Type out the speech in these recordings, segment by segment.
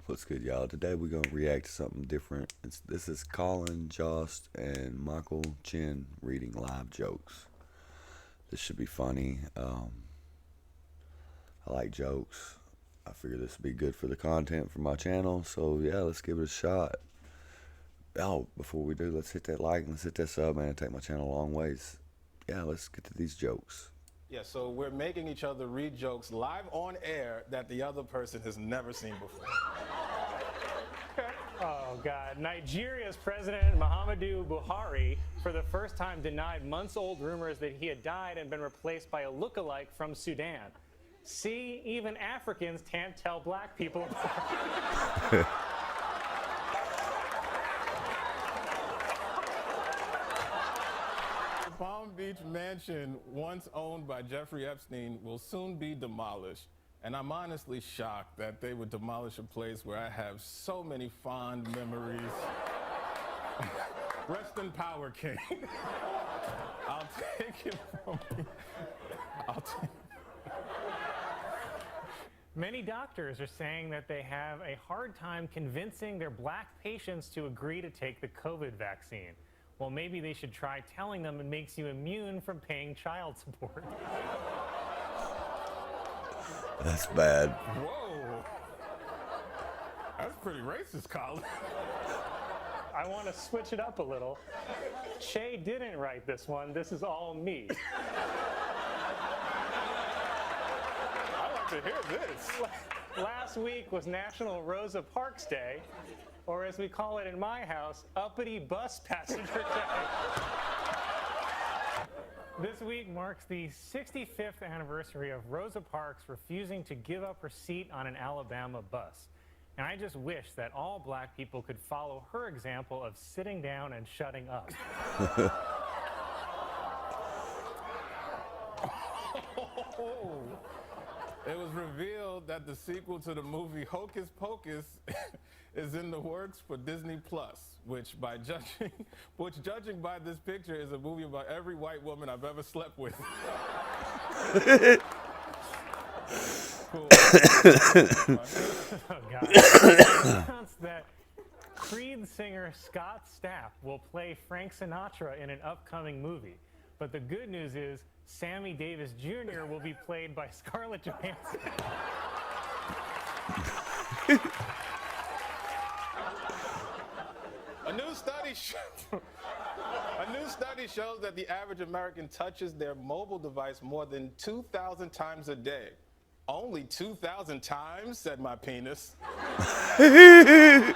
What's good, y'all? Today we're gonna react to something different. This is Colin, Jost, and Michael Chin reading live jokes. This should be funny. I like jokes. I figure this would be good for the content for my channel. So yeah, let's give it a shot. Oh, before we do, let's hit that like and let's hit that sub, man. Take my channel a long ways. Yeah, let's get to these jokes. Yeah, so we're making each other read jokes live on air that the other person has never seen before. Oh, God. Nigeria's President Muhammadu Buhari, for the first time, denied months-old rumors that he had died and been replaced by a look-alike from Sudan. See, even Africans can't tell black people apart. The Palm Beach mansion, once owned by Jeffrey Epstein, will soon be demolished. And I'm honestly shocked that they would demolish a place where I have so many fond memories. Rest in power, King. I'll take it from me. Many doctors are saying that they have a hard time convincing their black patients to agree to take the COVID vaccine. Well, maybe they should try telling them it makes you immune from paying child support. That's bad. Whoa. That's pretty racist, Colin. I want to switch it up a little. Che didn't write this one. This is all me. I'd like to hear this. Last week was National Rosa Parks Day, or as we call it in my house, Uppity Bus Passenger Day. This week marks the 65th anniversary of Rosa Parks refusing to give up her seat on an Alabama bus. And I just wish that all black people could follow her example of sitting down and shutting up. It was revealed that the sequel to the movie Hocus Pocus is in the works for Disney Plus, which judging by this picture is a movie about every white woman I've ever slept with. Cool. Oh, God. Announced that Creed singer Scott Stapp will play Frank Sinatra in an upcoming movie. But the good news is Sammy Davis Jr. will be played by Scarlett Johansson. A new study shows that the average American touches their mobile device more than 2,000 times a day. Only 2,000 times, said my penis. A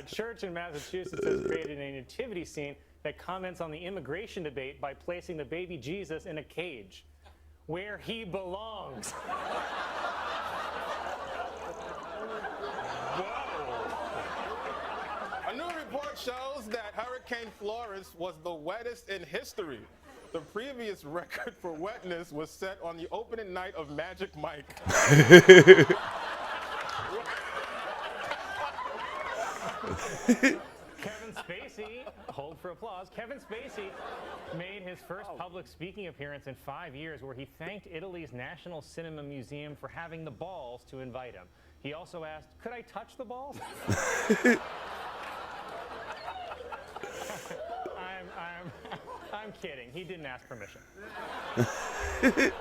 church in Massachusetts has created a nativity scene that comments on the immigration debate by placing the baby Jesus in a cage, where he belongs. A new report shows that Hurricane Florence was the wettest in history. The previous record for wetness was set on the opening night of Magic Mike. Kevin Spacey, hold for applause, Kevin Spacey made his first public speaking appearance in 5 years where he thanked Italy's National Cinema Museum for having the balls to invite him. He also asked, could I touch the balls? I'm kidding. He didn't ask permission. It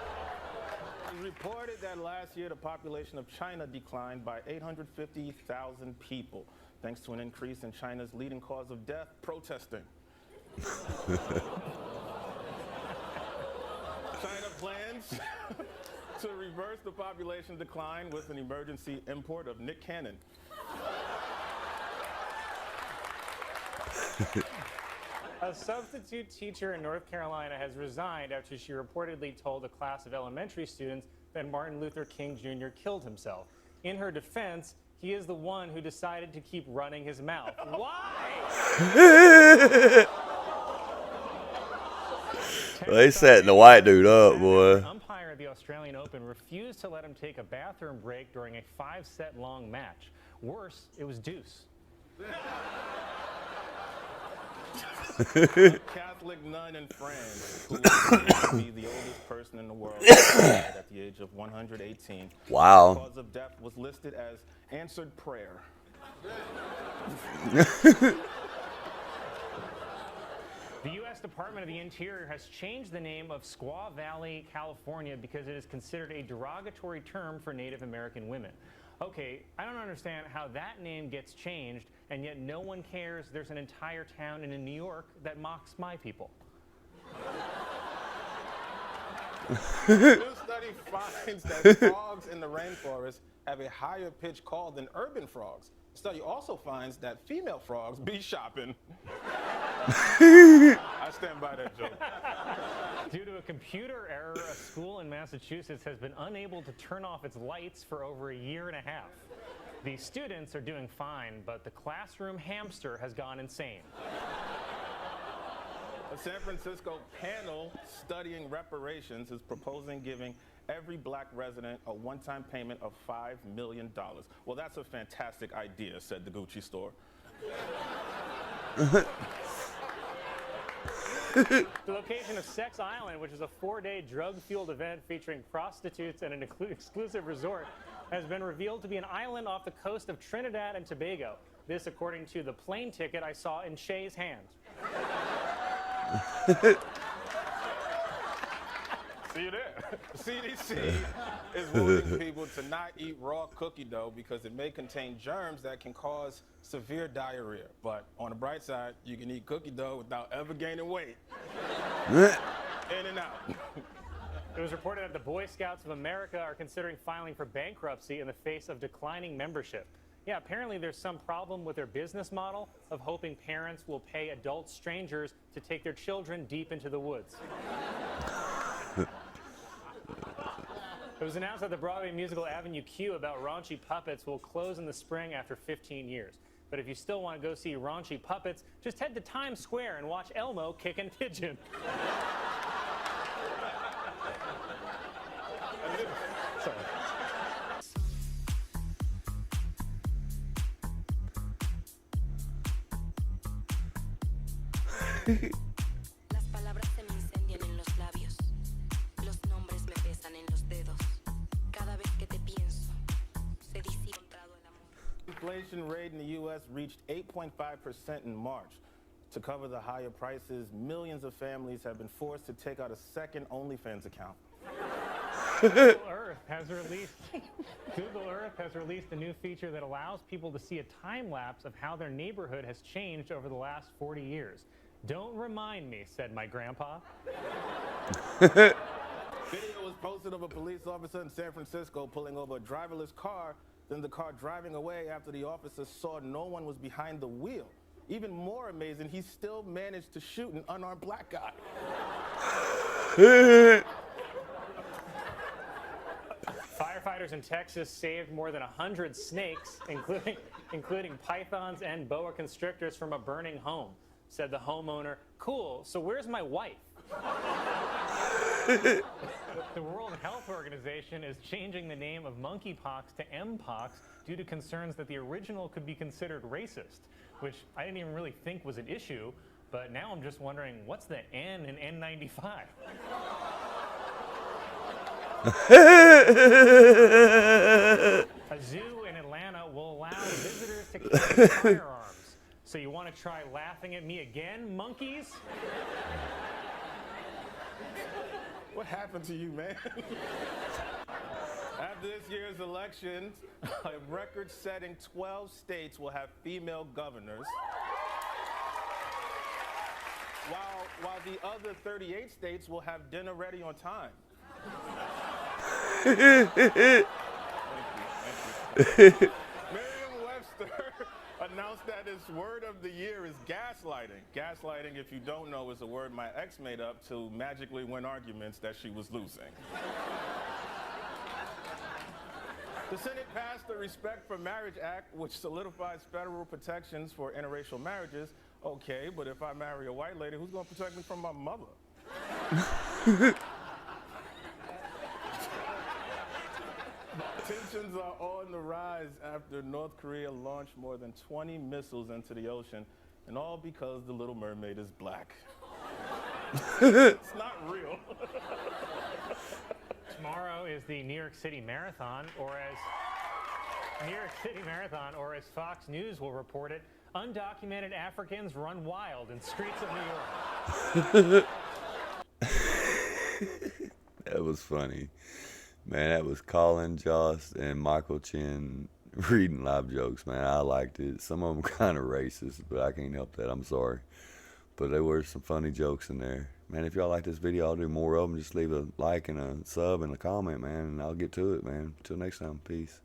was reported that last year the population of China declined by 850,000 people, thanks to an increase in China's leading cause of death, protesting. China plans to reverse the population decline with an emergency import of Nick Cannon. A substitute teacher in North Carolina has resigned after she reportedly told a class of elementary students that Martin Luther King Jr. killed himself. In her defense, he is the one who decided to keep running his mouth. Why? They setting the white dude up, boy. An umpire at the Australian Open refused to let him take a bathroom break during a 5-set long match. Worse, it was deuce. A Catholic nun in France who was believed to be the oldest person in the world died at the age of 118. Wow. The cause of death was listed as answered prayer. The U.S. Department of the Interior has changed the name of Squaw Valley, California, because it is considered a derogatory term for Native American women. Okay, I don't understand how that name gets changed, and yet no one cares there's an entire town in New York that mocks my people. A new study finds that frogs in the rainforest have a higher pitch call than urban frogs. The study also finds that female frogs be shopping. I stand by that joke. Due to a computer error, a school in Massachusetts has been unable to turn off its lights for over a year and a half. The students are doing fine, but the classroom hamster has gone insane. A San Francisco panel studying reparations is proposing giving every black resident a one-time payment of $5 million. Well, that's a fantastic idea, said the Gucci store. The location of Sex Island, which is a 4-day drug-fueled event featuring prostitutes and an exclusive resort, has been revealed to be an island off the coast of Trinidad and Tobago. This according to the plane ticket I saw in Shay's hand. See you there. CDC is warning people to not eat raw cookie dough because it may contain germs that can cause severe diarrhea. But on the bright side, you can eat cookie dough without ever gaining weight. In and out. It was reported that the Boy Scouts of America are considering filing for bankruptcy in the face of declining membership. Yeah, apparently there's some problem with their business model of hoping parents will pay adult strangers to take their children deep into the woods. It was announced that the Broadway musical Avenue Q about raunchy puppets will close in the spring after 15 years. But if you still want to go see raunchy puppets, just head to Times Square and watch Elmo kick and pigeon. Sorry. Las palabras se me incendian en los labios. Los nombres me pesan en los dedos. Cada vez que te pienso, se dice encontrado el amor. Inflation rate in the U.S. reached 8.5% in March. To cover the higher prices, millions of families have been forced to take out a second OnlyFans account. Google Earth has released a new feature that allows people to see a time lapse of how their neighborhood has changed over the last 40 years. Don't remind me, said my grandpa. Video was posted of a police officer in San Francisco pulling over a driverless car, then the car driving away after the officer saw no one was behind the wheel. Even more amazing, he still managed to shoot an unarmed black guy. Firefighters in Texas saved more than 100 snakes, including pythons and boa constrictors from a burning home. Said the homeowner, "Cool, so where's my wife?" The World Health Organization is changing the name of monkeypox to Mpox due to concerns that the original could be considered racist, which I didn't even really think was an issue, but now I'm just wondering, what's the N in N95? A zoo in Atlanta will allow visitors to carry firearms. So you want to try laughing at me again, monkeys? What happened to you, man? After this year's elections, a record-setting 12 states will have female governors, while the other 38 states will have dinner ready on time. Merriam-Webster announced that its word of the year is gaslighting. Gaslighting, if you don't know, is a word my ex made up to magically win arguments that she was losing. The Senate passed the Respect for Marriage Act, which solidifies federal protections for interracial marriages. Okay, but if I marry a white lady, who's going to protect me from my mother? Tensions are on the rise after North Korea launched more than 20 missiles into the ocean And all because the Little Mermaid is black. It's not real. Tomorrow is the New York City Marathon, or as Fox News will report it, undocumented Africans run wild in streets of New York. That was funny. Man, that was Colin, Jost, and Michael Chin reading live jokes, man. I liked it. Some of them kind of racist, but I can't help that. I'm sorry. But there were some funny jokes in there. Man, if y'all like this video, I'll do more of them. Just leave a like and a sub and a comment, man, and I'll get to it, man. Until next time, peace.